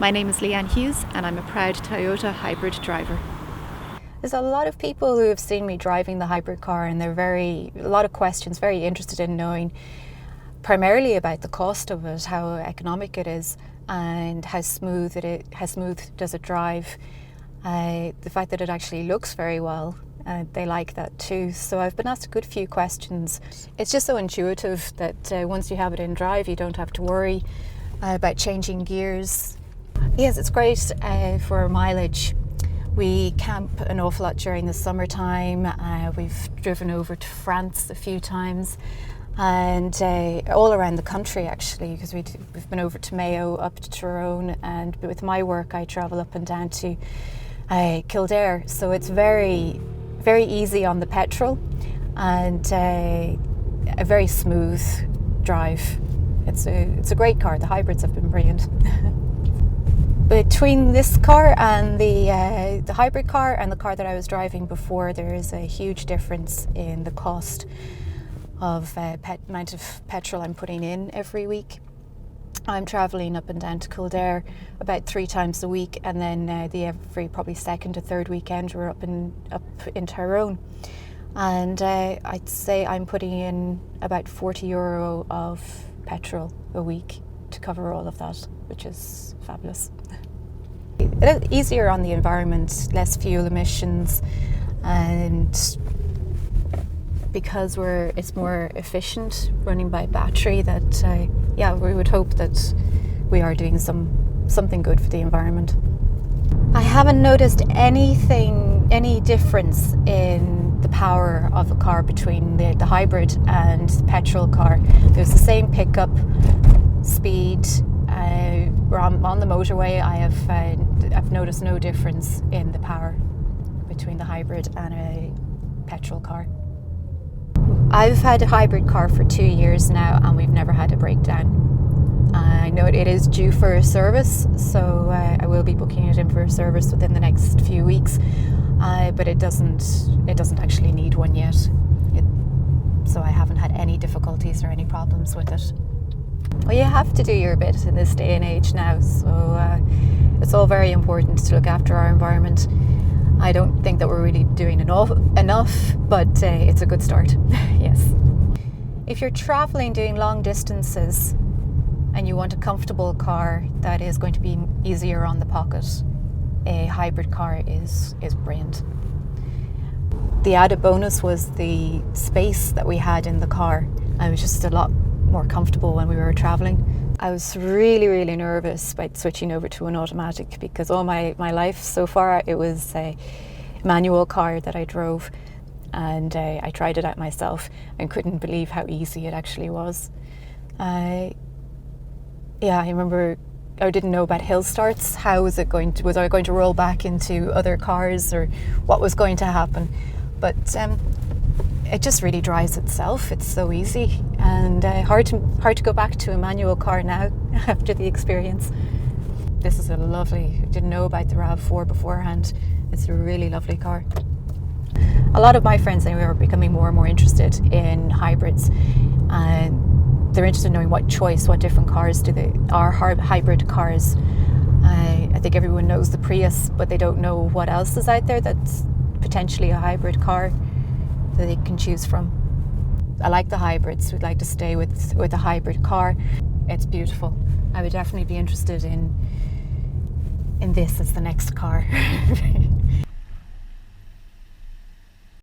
My name is Leanne Hughes and I'm a proud Toyota hybrid driver. There's a lot of people who have seen me driving the hybrid car and a lot of questions, very interested in knowing primarily about the cost of it, how economic it is and how smooth does it drive. The fact that it actually looks very well, they like that too. So I've been asked a good few questions. It's just so intuitive that once you have it in drive, you don't have to worry about changing gears. Yes, it's great for mileage. We camp an awful lot during the summertime. We've driven over to France a few times and all around the country actually, because we've been over to Mayo, up to Tyrone, and with my work I travel up and down to Kildare. So it's very, very easy on the petrol and a very smooth drive. It's a great car. The hybrids have been brilliant. Between this car and the hybrid car and the car that I was driving before, there is a huge difference in the cost of amount of petrol I'm putting in every week. I'm travelling up and down to Kildare about 3 times a week, and then every probably second or third weekend we're up in Tyrone. And I'd say I'm putting in about €40 of petrol a week to cover all of that, which is fabulous. Easier on the environment, less fuel emissions, and because it's more efficient running by battery, that we would hope that we are doing something good for the environment. I haven't noticed any difference in the power of a car between the hybrid and the petrol car. There's the same pickup speed. On the motorway, I've noticed no difference in the power between the hybrid and a petrol car. I've had a hybrid car for 2 years now and we've never had a breakdown. I know it is due for a service, so I will be booking it in for a service within the next few weeks, but it doesn't actually need one yet. So I haven't had any difficulties or any problems with it. Well, you have to do your bit in this day and age now, so it's all very important to look after our environment. I don't think that we're really doing enough, but it's a good start, yes. If you're travelling, doing long distances, and you want a comfortable car that is going to be easier on the pocket, a hybrid car is brilliant. The added bonus was the space that we had in the car. I was just a lot more comfortable when we were traveling. I was really, really nervous about switching over to an automatic because all my life so far it was a manual car that I drove, and I tried it out myself and couldn't believe how easy it actually was. I remember I didn't know about hill starts. How was I going to roll back into other cars, or what was going to happen? But it just really drives itself. It's so easy, and hard to go back to a manual car now after the experience. This is I didn't know about the RAV4 beforehand. It's a really lovely car. A lot of my friends anyway are becoming more and more interested in hybrids, and they're interested in knowing what different cars are hybrid cars. I think everyone knows the Prius, but they don't know what else is out there that's potentially a hybrid car that they can choose from. I like the hybrids. We'd like to stay with a hybrid car. It's beautiful. I would definitely be interested in this as the next car.